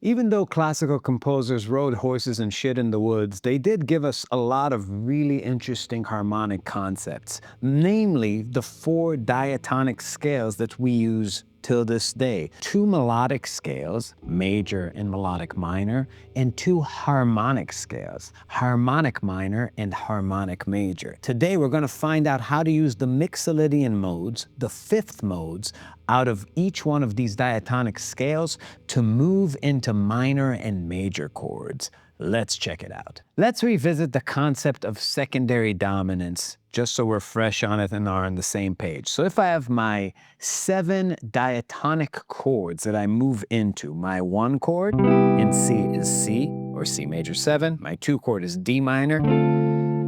Even though classical composers rode horses and shit in the woods, they did give us a lot of really interesting harmonic concepts, namely the 4 diatonic scales that we use till this day. 2 melodic scales, major and melodic minor, and 2 harmonic scales, harmonic minor and harmonic major. Today we're going to find out how to use the Mixolydian modes, the 5th modes, out of each one of these diatonic scales to move into minor and major chords. Let's check it out. Let's revisit the concept of secondary dominance, just so we're fresh on it and are on the same page. So if I have my 7 diatonic chords that I move into, my 1 chord in C is C, or C major 7, my 2 chord is D minor,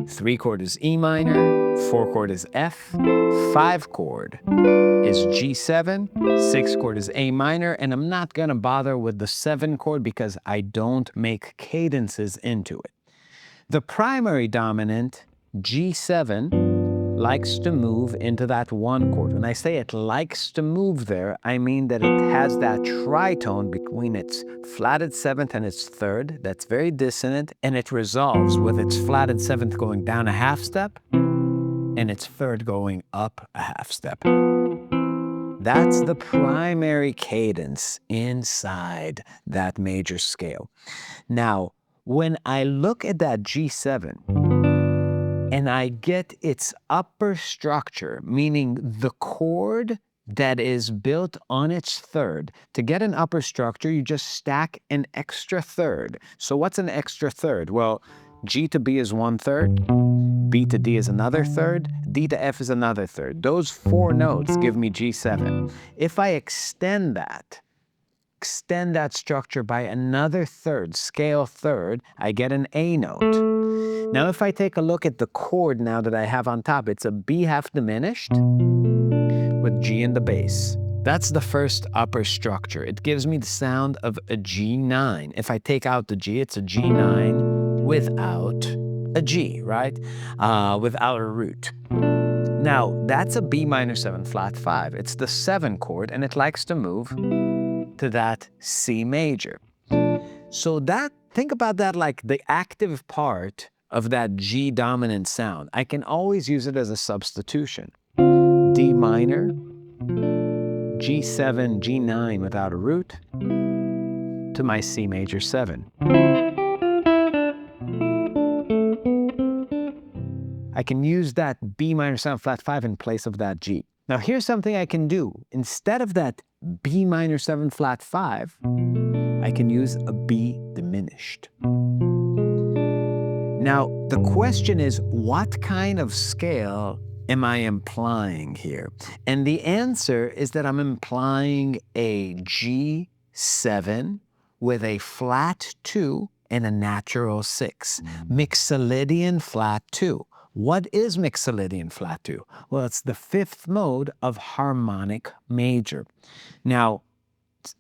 3 chord is E minor, 4 chord is F, 5 chord is G7, 6 chord is A minor, and I'm not gonna bother with the 7 chord because I don't make cadences into it. The primary dominant, G7, likes to move into that 1 chord. When I say it likes to move there, I mean that it has that tritone between its flatted 7th and its 3rd that's very dissonant, and it resolves with its flatted 7th going down a half step and its 3rd going up a half step. That's the primary cadence inside that major scale. Now, when I look at that G7 and I get its upper structure, meaning the chord that is built on its 3rd, to get an upper structure, you just stack an extra 3rd. So what's an extra 3rd? Well, G to B is 1/3, B to D is another 3rd, D to F is another 3rd. Those 4 notes give me G7. If I extend that structure by another 3rd, scale 3rd, I get an A note. Now if I take a look at the chord now that I have on top, it's a B half diminished with G in the bass. That's the first upper structure. It gives me the sound of a G9. If I take out the G, it's a G9 without a G, right? Without a root. Now, that's a B minor 7 flat 5. It's the 7 chord, and it likes to move to that C major. So think about that like the active part of that G dominant sound. I can always use it as a substitution. D minor, G7, G9 without a root, to my C major 7. I can use that B minor 7 flat 5 in place of that G. Now here's something I can do. Instead of that B minor 7 flat 5, I can use a B diminished. Now the question is, what kind of scale am I implying here? And the answer is that I'm implying a G7 with a flat 2 and a natural 6. Mixolydian flat 2. What is Mixolydian flat 2? Well, it's the 5th mode of harmonic major. Now,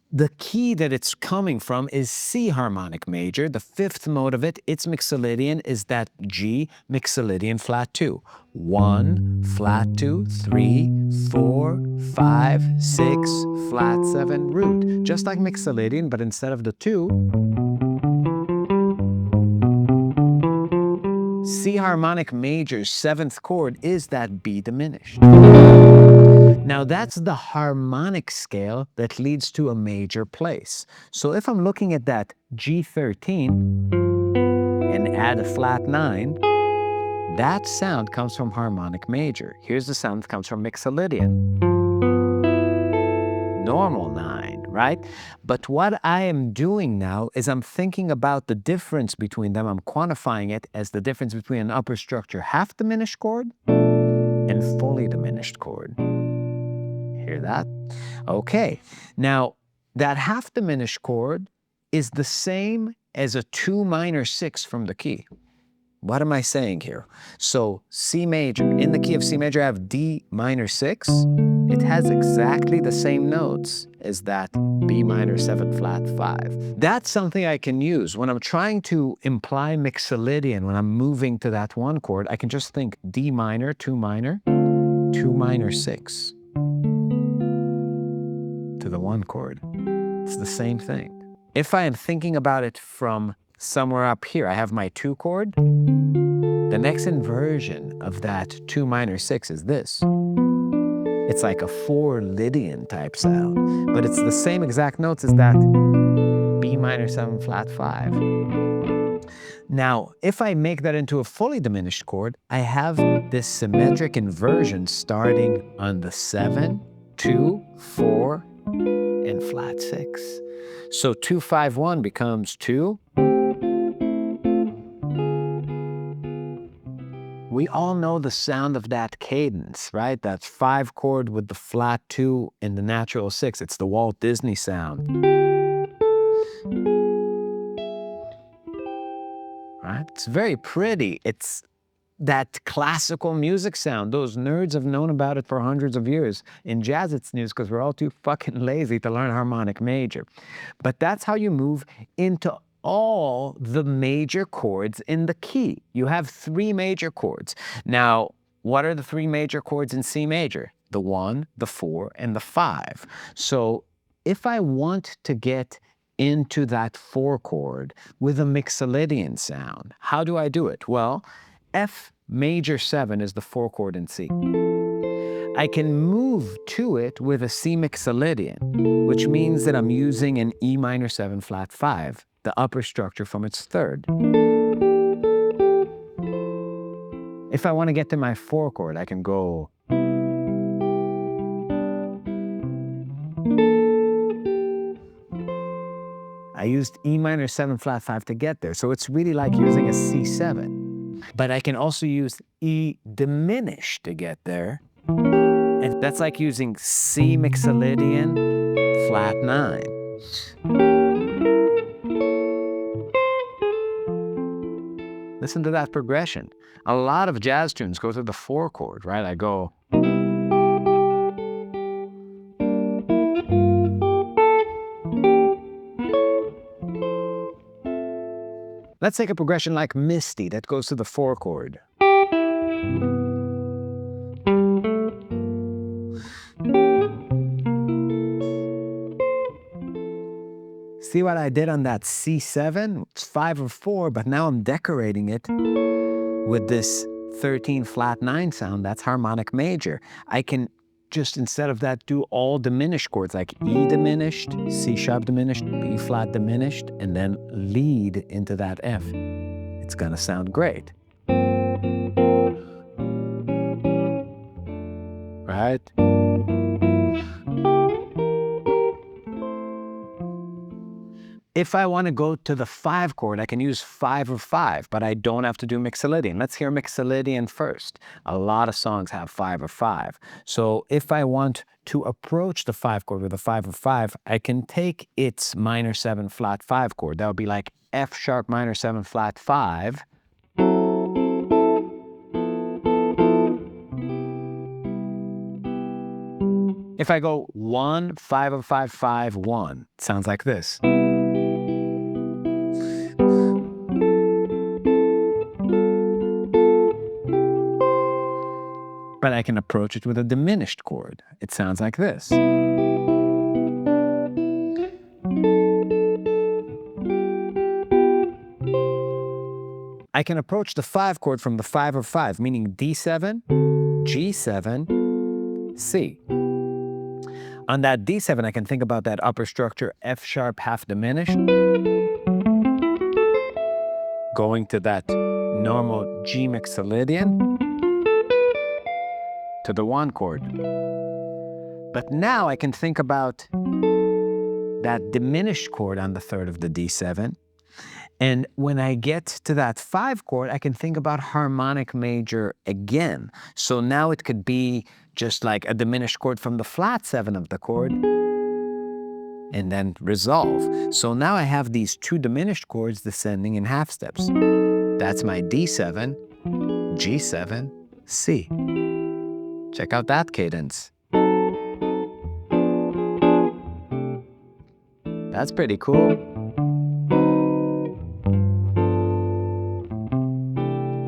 the key that it's coming from is C harmonic major. The 5th mode of it, its Mixolydian, is that G Mixolydian flat 2. 1, flat 2, 3, 4, 5, 6, flat 7, root. Just like Mixolydian, but instead of the 2, C harmonic major's 7th chord is that B diminished. Now that's the harmonic scale that leads to a major place. So if I'm looking at that G13 and add a flat 9, that sound comes from harmonic major. Here's the sound that comes from Mixolydian. Normal 9, right? But what I am doing now is I'm thinking about the difference between them. I'm quantifying it as the difference between an upper structure half diminished chord and fully diminished chord. Hear that? Okay. Now, that half diminished chord is the same as a 2 minor 6 from the key. What am I saying here? So C major, in the key of C major, I have D minor 6. It has exactly the same notes as that B minor 7 flat 5. That's something I can use. When I'm trying to imply Mixolydian, when I'm moving to that 1 chord, I can just think D minor, 2 minor, 2 minor 6 to the 1 chord. It's the same thing. If I am thinking about it from somewhere up here, I have my 2 chord. The next inversion of that 2 minor 6 is this. It's like a 4 Lydian type sound, but it's the same exact notes as that B minor 7 flat 5. Now, if I make that into a fully diminished chord, I have this symmetric inversion starting on the 7, 2, 4, and flat 6. So 2, 5, 1 becomes 2. We all know the sound of that cadence, right? That 5 chord with the flat 2 and the natural 6. It's the Walt Disney sound. Right? It's very pretty. It's that classical music sound. Those nerds have known about it for hundreds of years. In jazz, it's news because we're all too fucking lazy to learn harmonic major. But that's how you move into all the major chords in the key. You have 3 major chords. Now, what are the 3 major chords in C major? The 1, the 4, and the 5. So if I want to get into that 4 chord with a Mixolydian sound, how do I do it? Well, F major 7 is the 4 chord in C. I can move to it with a C Mixolydian, which means that I'm using an E minor 7 flat 5, the upper structure from its 3rd. If I want to get to my 4 chord, I can go. I used E minor 7 flat 5 to get there, so it's really like using a C7. But I can also use E diminished to get there. And that's like using C Mixolydian flat 9. Listen to that progression. A lot of jazz tunes go to the 4 chord, right? I go. Let's take a progression like Misty that goes to the 4 chord. See what I did on that C7? It's 5 or 4, but now I'm decorating it with this 13 flat 9 sound. That's harmonic major. I can just, instead of that, do all diminished chords like E diminished, C sharp diminished, B flat diminished, and then lead into that F. It's gonna sound great. Right? If I want to go to the 5 chord, I can use 5 or 5, but I don't have to do Mixolydian. Let's hear Mixolydian first. A lot of songs have 5 or 5. So if I want to approach the 5 chord with a 5 or 5, I can take its minor 7 flat 5 chord. That would be like F sharp minor 7 flat 5. If I go 1, 5 or 5, 5, 1, it sounds like this. But I can approach it with a diminished chord. It sounds like this. I can approach the 5 chord from the 5 or 5, meaning D7, G7, C. On that D7, I can think about that upper structure, F sharp half diminished, going to that normal G Mixolydian, to the 1 chord. But now I can think about that diminished chord on the 3rd of the D7. And when I get to that 5 chord, I can think about harmonic major again. So now it could be just like a diminished chord from the flat 7 of the chord, and then resolve. So now I have these 2 diminished chords descending in half steps. That's my D7, G7, C. Check out that cadence. That's pretty cool.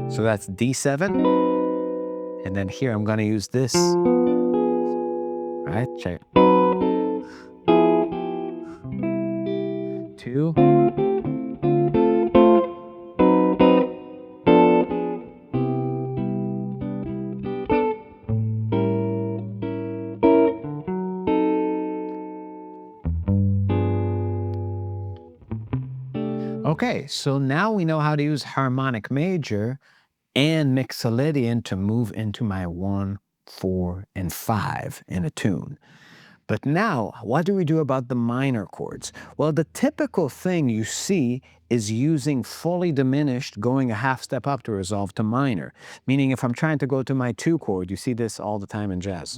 So that's D7. And then here I'm gonna use this. Right, check. 2. Okay, so now we know how to use harmonic major and mixolydian to move into my 1, 4, and 5 in a tune. But now, what do we do about the minor chords? Well, the typical thing you see is using fully diminished, going a half step up to resolve to minor. Meaning if I'm trying to go to my 2 chord, you see this all the time in jazz.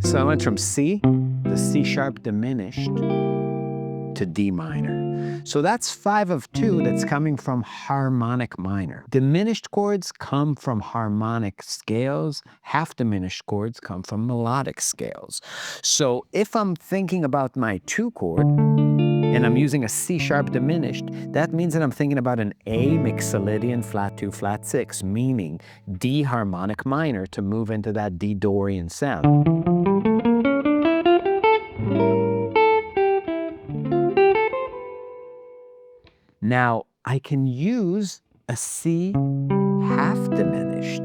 So I went from C, the C sharp diminished, to D minor. So that's 5 of 2 that's coming from harmonic minor. Diminished chords come from harmonic scales. Half diminished chords come from melodic scales. So if I'm thinking about my 2 chord and I'm using a C sharp diminished, that means that I'm thinking about an A mixolydian flat 2 flat 6, meaning D harmonic minor to move into that D Dorian sound. Now, I can use a C half diminished,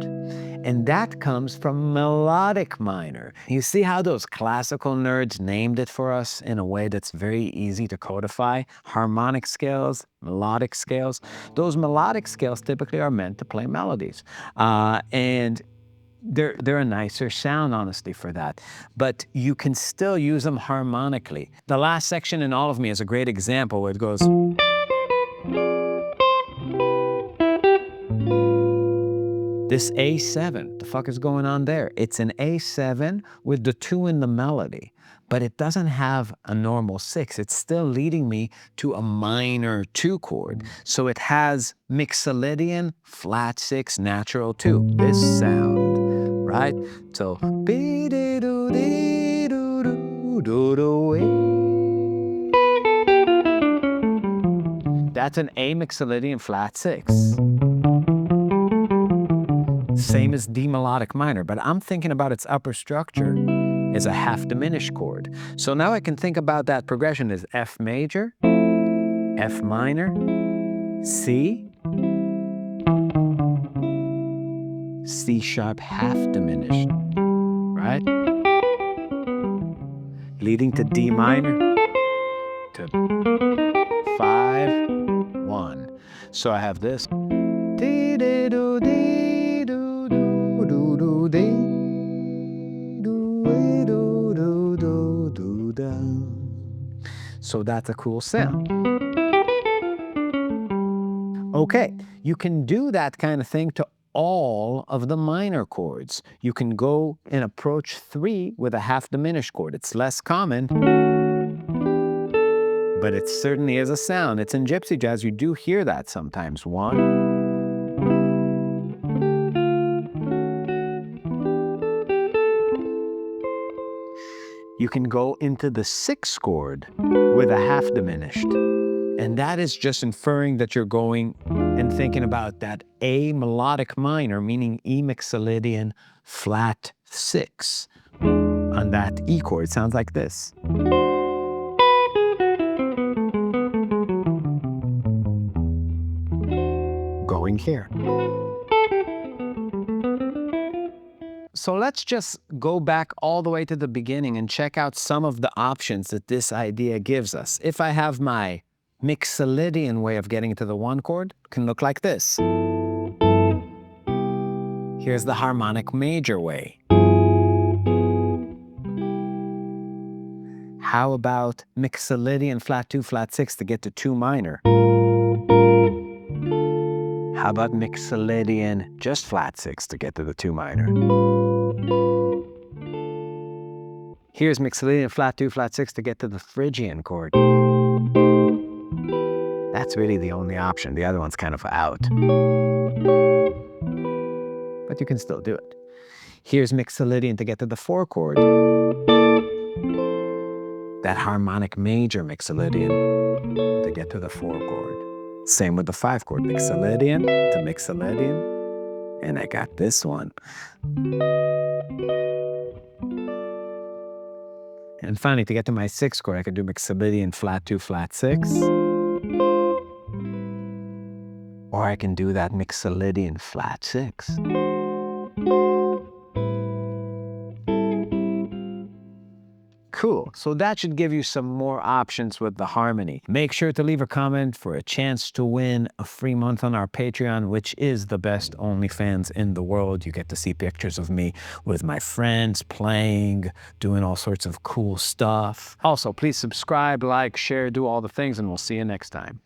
and that comes from melodic minor. You see how those classical nerds named it for us in a way that's very easy to codify? Harmonic scales, melodic scales. Those melodic scales typically are meant to play melodies. And they're a nicer sound, honestly, for that. But you can still use them harmonically. The last section in All of Me is a great example where it goes... This A7, the fuck is going on there? It's an A7 with the 2 in the melody, but it doesn't have a normal 6. It's still leading me to a minor 2 chord. So it has mixolydian flat 6 natural 2, this sound, right? So, that's an A mixolydian flat 6. Same as D melodic minor, but I'm thinking about its upper structure as a half diminished chord. So now I can think about that progression as F major, F minor, C, C sharp half diminished, right? Leading to D minor, to 5, 1. So I have this. So that's a cool sound. Okay, you can do that kind of thing to all of the minor chords. You can go and approach 3 with a half diminished chord. It's less common, but it certainly is a sound. It's in gypsy jazz. You do hear that sometimes. 1. You can go into the 6 chord with a half diminished. And that is just inferring that you're going and thinking about that A melodic minor, meaning E mixolydian flat 6 on that E chord. It sounds like this. Going here. So let's just go back all the way to the beginning and check out some of the options that this idea gives us. If I have my mixolydian way of getting to the 1 chord, it can look like this. Here's the harmonic major way. How about mixolydian flat 2 flat 6 to get to 2 minor? How about mixolydian just flat 6 to get to the 2 minor? Here's mixolydian flat 2 flat 6 to get to the Phrygian chord. That's really the only option. The other one's kind of out. But you can still do it. Here's mixolydian to get to the 4 chord. That harmonic major mixolydian to get to the 4 chord. Same with the 5 chord. Mixolydian to mixolydian. And I got this one. And finally, to get to my 6 chord, I could do mixolydian flat 2 flat 6. Or I can do that mixolydian flat 6. Cool. So that should give you some more options with the harmony. Make sure to leave a comment for a chance to win a free month on our Patreon, which is the best OnlyFans in the world. You get to see pictures of me with my friends playing, doing all sorts of cool stuff. Also, please subscribe, like, share, do all the things, and we'll see you next time.